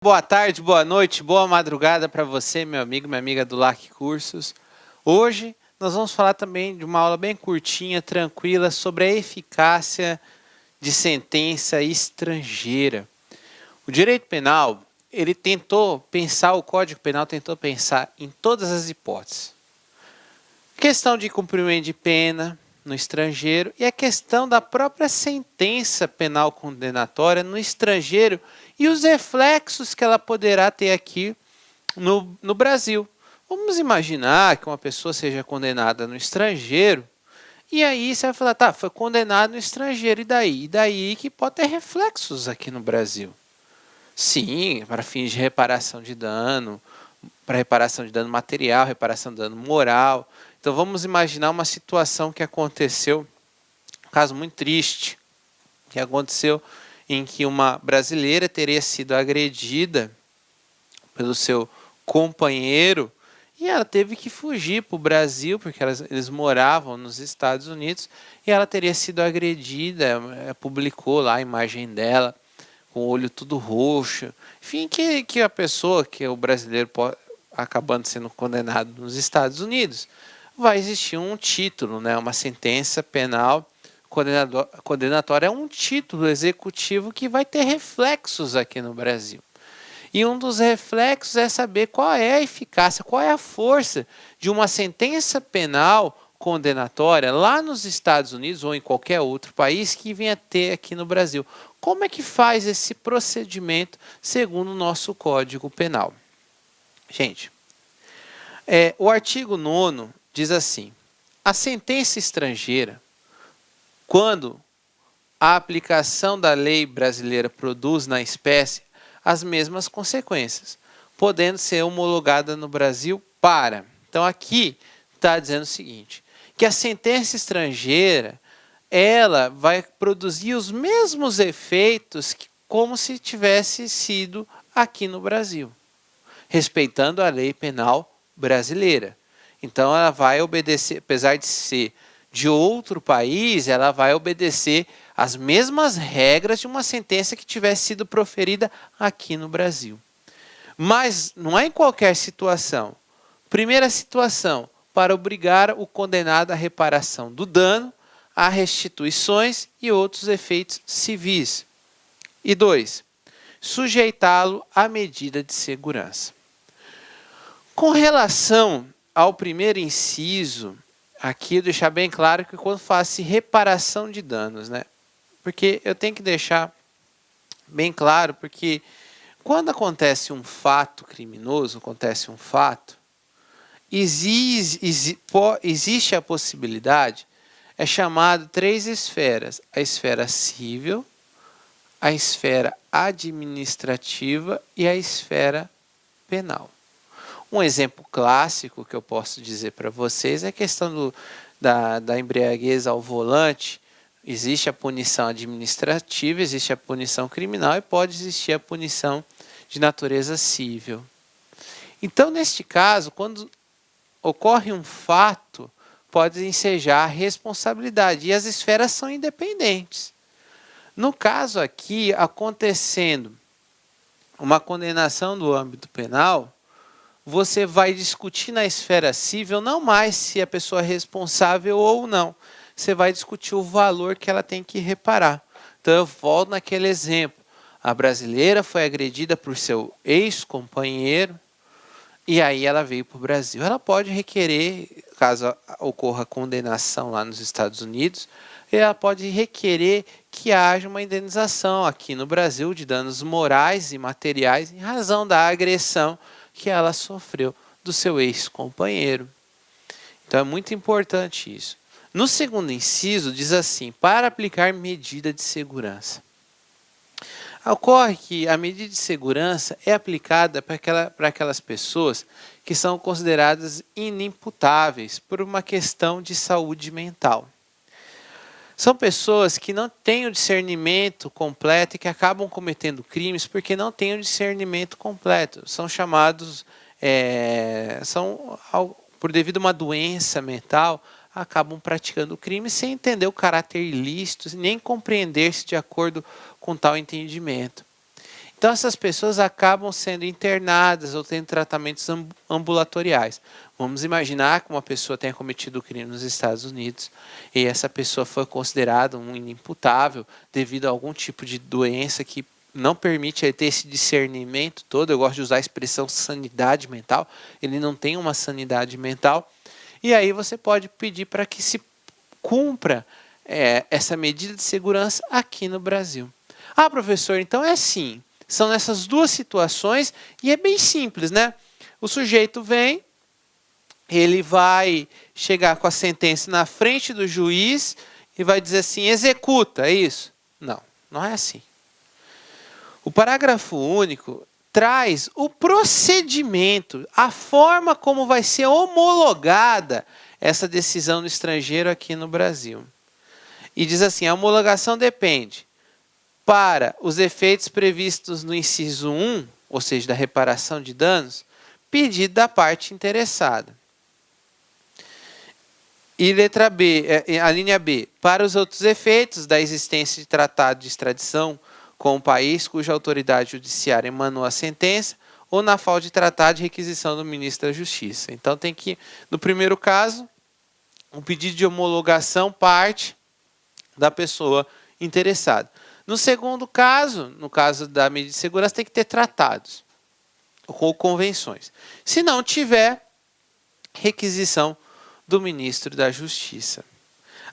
Boa tarde, boa noite, boa madrugada para você, meu amigo, minha amiga do LAC Cursos. Hoje nós vamos falar também de uma aula bem curtinha, tranquila, sobre a eficácia de sentença estrangeira. O direito penal, ele tentou pensar, o Código Penal tentou pensar em todas as hipóteses. Questão de cumprimento de pena no estrangeiro e a questão da própria sentença penal condenatória no estrangeiro e os reflexos que ela poderá ter aqui no Brasil. Vamos imaginar que uma pessoa seja condenada no estrangeiro e aí você vai falar, tá, foi condenado no estrangeiro, e daí? E daí que pode ter reflexos aqui no Brasil. Sim, para fins de reparação de dano, para reparação de dano material, reparação de dano moral. Então vamos imaginar uma situação que aconteceu, um caso muito triste, que aconteceu em que uma brasileira teria sido agredida pelo seu companheiro e ela teve que fugir para o Brasil, porque eles moravam nos Estados Unidos, e ela teria sido agredida, publicou lá a imagem dela, com o olho tudo roxo. Enfim, que a pessoa, que o brasileiro acabando sendo condenado nos Estados Unidos, vai existir um título, né, uma sentença penal condenatória, é um título executivo que vai ter reflexos aqui no Brasil. E um dos reflexos é saber qual é a eficácia, qual é a força de uma sentença penal condenatória lá nos Estados Unidos ou em qualquer outro país que venha ter aqui no Brasil. Como é que faz esse procedimento segundo o nosso Código Penal? Gente, o artigo 9º diz assim: a sentença estrangeira, quando a aplicação da lei brasileira produz na espécie as mesmas consequências, podendo ser homologada no Brasil para... Então aqui está dizendo o seguinte, que a sentença estrangeira, ela vai produzir os mesmos efeitos como se tivesse sido aqui no Brasil, respeitando a lei penal brasileira. Então ela vai obedecer, apesar de ser de outro país, ela vai obedecer as mesmas regras de uma sentença que tivesse sido proferida aqui no Brasil. Mas não é em qualquer situação. Primeira situação, para obrigar o condenado à reparação do dano, a restituições e outros efeitos civis. E 2, sujeitá-lo à medida de segurança. Com relação ao primeiro inciso, aqui deixar bem claro que quando faz-se reparação de danos, né? Porque eu tenho que deixar bem claro, porque quando acontece um fato criminoso, acontece um fato, existe a possibilidade, é chamado 3 esferas: a esfera civil, a esfera administrativa e a esfera penal. Um exemplo clássico que eu posso dizer para vocês é a questão da embriaguez ao volante. Existe a punição administrativa, existe a punição criminal e pode existir a punição de natureza civil. Então, neste caso, quando ocorre um fato, pode ensejar a responsabilidade e as esferas são independentes. No caso aqui, acontecendo uma condenação do âmbito penal, você vai discutir na esfera civil não mais se a pessoa é responsável ou não. Você vai discutir o valor que ela tem que reparar. Então eu volto naquele exemplo. A brasileira foi agredida por seu ex-companheiro e aí ela veio para o Brasil. Ela pode requerer, caso ocorra condenação lá nos Estados Unidos, ela pode requerer que haja uma indenização aqui no Brasil de danos morais e materiais em razão da agressão que ela sofreu do seu ex-companheiro. Então é muito importante isso. No segundo inciso diz assim: para aplicar medida de segurança. Ocorre que a medida de segurança é aplicada para aquelas pessoas que são consideradas inimputáveis por uma questão de saúde mental. São pessoas que não têm o discernimento completo e que acabam cometendo crimes porque não têm o discernimento completo. São chamados, por devido a uma doença mental, acabam praticando crime sem entender o caráter ilícito, nem compreender-se de acordo com tal entendimento. Então, essas pessoas acabam sendo internadas ou tendo tratamentos ambulatoriais. Vamos imaginar que uma pessoa tenha cometido o crime nos Estados Unidos e essa pessoa foi considerada um inimputável devido a algum tipo de doença que não permite ele ter esse discernimento todo. Eu gosto de usar a expressão sanidade mental. Ele não tem uma sanidade mental. E aí você pode pedir para que se cumpra essa medida de segurança aqui no Brasil. Ah, professor, então é assim. São nessas duas situações e é bem simples, né? O sujeito vem, ele vai chegar com a sentença na frente do juiz e vai dizer assim, executa, é isso? Não, não é assim. O parágrafo único traz o procedimento, a forma como vai ser homologada essa decisão do estrangeiro aqui no Brasil. E diz assim, a homologação depende para os efeitos previstos no inciso 1, ou seja, da reparação de danos, pedido da parte interessada. E letra B, a linha B, para os outros efeitos da existência de tratado de extradição com o país cuja autoridade judiciária emanou a sentença, ou na falta de tratado de requisição do ministro da Justiça. Então tem que, no primeiro caso, o pedido de homologação parte da pessoa interessada. No segundo caso, no caso da medida de segurança, tem que ter tratados ou convenções. Se não tiver, requisição do ministro da Justiça.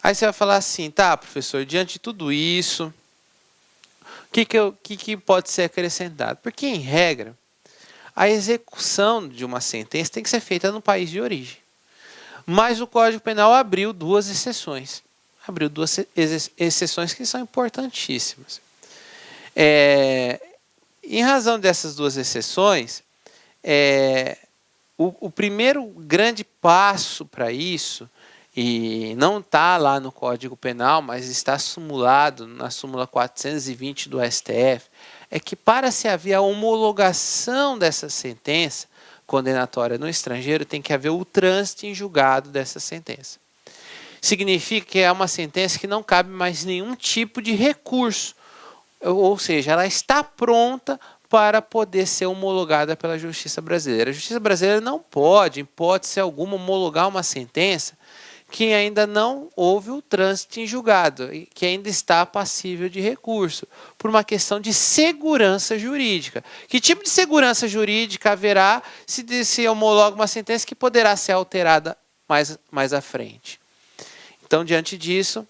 Aí você vai falar assim, tá, professor, diante de tudo isso, o que pode ser acrescentado? Porque, em regra, a execução de uma sentença tem que ser feita no país de origem. Mas o Código Penal abriu duas exceções. Abriu duas exceções que são importantíssimas. Em razão dessas duas exceções, o primeiro grande passo para isso, e não está lá no Código Penal, mas está sumulado na súmula 420 do STF, é que para se haver a homologação dessa sentença condenatória no estrangeiro, tem que haver o trânsito em julgado dessa sentença. Significa que é uma sentença que não cabe mais nenhum tipo de recurso, ou seja, ela está pronta para poder ser homologada pela Justiça Brasileira. A Justiça Brasileira não pode, em hipótese alguma, homologar uma sentença que ainda não houve o trânsito em julgado, que ainda está passível de recurso, por uma questão de segurança jurídica. Que tipo de segurança jurídica haverá se homologa uma sentença que poderá ser alterada mais à frente? Então, diante disso,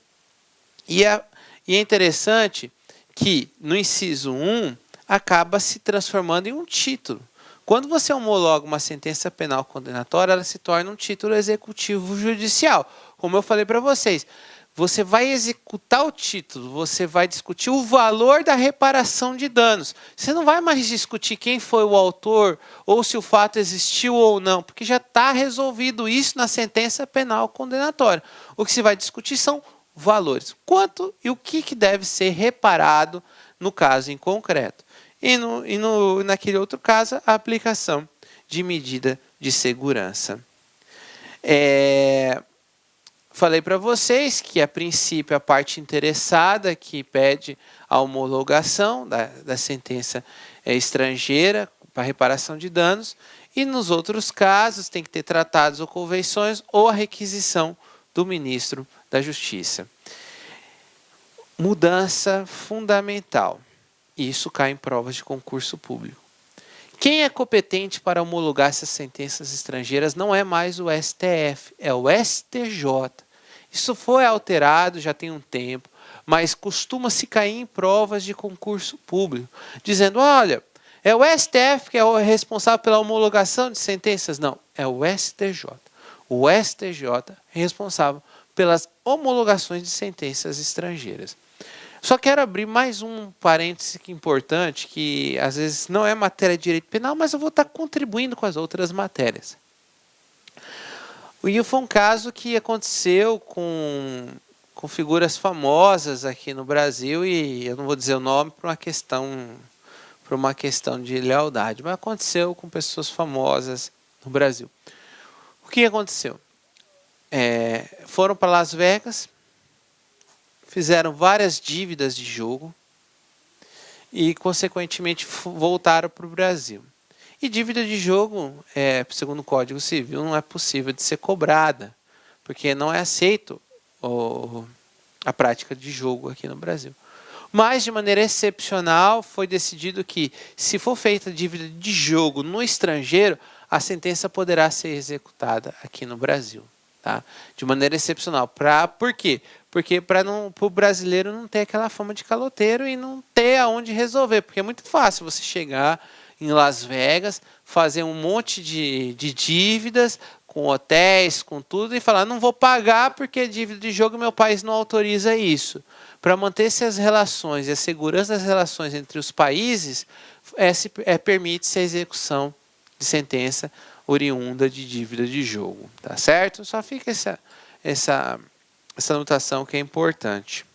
e é interessante que no inciso 1 acaba se transformando em um título. Quando você homologa uma sentença penal condenatória, ela se torna um título executivo judicial. Como eu falei para vocês, você vai executar o título, você vai discutir o valor da reparação de danos. Você não vai mais discutir quem foi o autor ou se o fato existiu ou não, porque já está resolvido isso na sentença penal condenatória. O que se vai discutir são valores. Quanto e o que deve ser reparado no caso em concreto. E naquele outro caso, a aplicação de medida de segurança. Falei para vocês que, a princípio, a parte interessada que pede a homologação da sentença estrangeira para reparação de danos, e nos outros casos tem que ter tratados ou convenções ou a requisição do ministro da Justiça. Mudança fundamental. Isso cai em provas de concurso público. Quem é competente para homologar essas sentenças estrangeiras não é mais o STF, é o STJ. Isso foi alterado já tem um tempo, mas costuma-se cair em provas de concurso público, dizendo, olha, é o STF que é o responsável pela homologação de sentenças. Não, é o STJ. O STJ é responsável pelas homologações de sentenças estrangeiras. Só quero abrir mais um parêntese importante, que às vezes não é matéria de direito penal, mas eu vou estar contribuindo com as outras matérias. E foi um caso que aconteceu com figuras famosas aqui no Brasil, e eu não vou dizer o nome por uma questão de lealdade, mas aconteceu com pessoas famosas no Brasil. O que aconteceu? Foram para Las Vegas, fizeram várias dívidas de jogo e, consequentemente, voltaram para o Brasil. E dívida de jogo, segundo o Código Civil, não é possível de ser cobrada, porque não é aceito a prática de jogo aqui no Brasil. Mas, de maneira excepcional, foi decidido que, se for feita dívida de jogo no estrangeiro, a sentença poderá ser executada aqui no Brasil. Tá? De maneira excepcional. Por quê? Porque para o brasileiro não ter aquela fama de caloteiro e não ter aonde resolver. Porque é muito fácil você chegar em Las Vegas, fazer um monte de dívidas com hotéis, com tudo, e falar, não vou pagar porque é dívida de jogo e meu país não autoriza isso. Para manter-se as relações e a segurança das relações entre os países, permite-se a execução de sentença oriunda de dívida de jogo. Tá certo? Só fica essa anotação que é importante.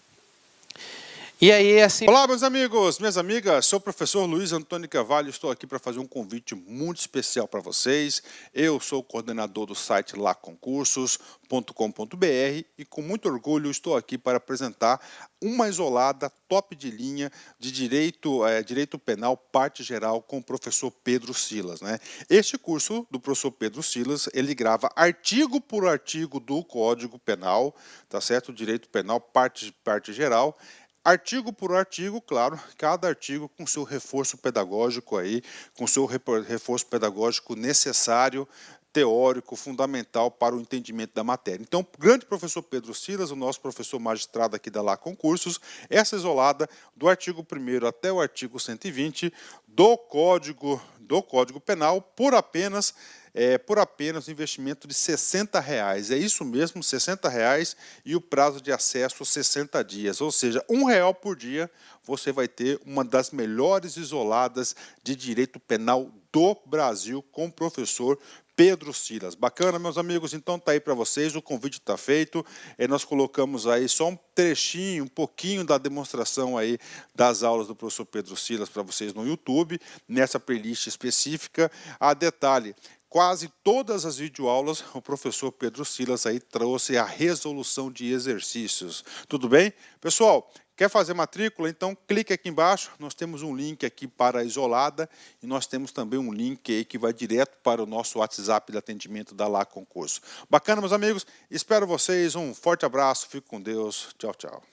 E aí, assim... Olá, meus amigos, minhas amigas, sou o professor Luiz Antônio Carvalho, estou aqui para fazer um convite muito especial para vocês. Eu sou o coordenador do site laconcursos.com.br e com muito orgulho estou aqui para apresentar uma isolada top de linha de direito penal, parte geral, com o professor Pedro Silas, né? Este curso do professor Pedro Silas, ele grava artigo por artigo do Código Penal, tá certo? Direito penal, parte geral. Artigo por artigo, claro, cada artigo com seu reforço pedagógico aí, com seu reforço pedagógico necessário, teórico, fundamental para o entendimento da matéria. Então, o grande professor Pedro Silas, o nosso professor magistrado aqui da Lá Concursos, essa isolada do artigo 1º até o artigo 120 do Código Penal por apenas um investimento de R$60. É isso mesmo, R$60 e o prazo de acesso 60 dias. Ou seja, R$1 por dia você vai ter uma das melhores isoladas de direito penal do Brasil com o professor Pedro Silas. Bacana, meus amigos? Então tá aí para vocês, o convite está feito. Nós colocamos aí só um trechinho, um pouquinho da demonstração aí das aulas do professor Pedro Silas para vocês no YouTube, nessa playlist específica. Detalhe, quase todas as videoaulas, o professor Pedro Silas aí trouxe a resolução de exercícios. Tudo bem? Pessoal, quer fazer matrícula? Então clique aqui embaixo, nós temos um link aqui para a isolada e nós temos também um link aí que vai direto para o nosso WhatsApp de atendimento da Lá Concurso. Bacana, meus amigos? Espero vocês, um forte abraço, fique com Deus, tchau, tchau.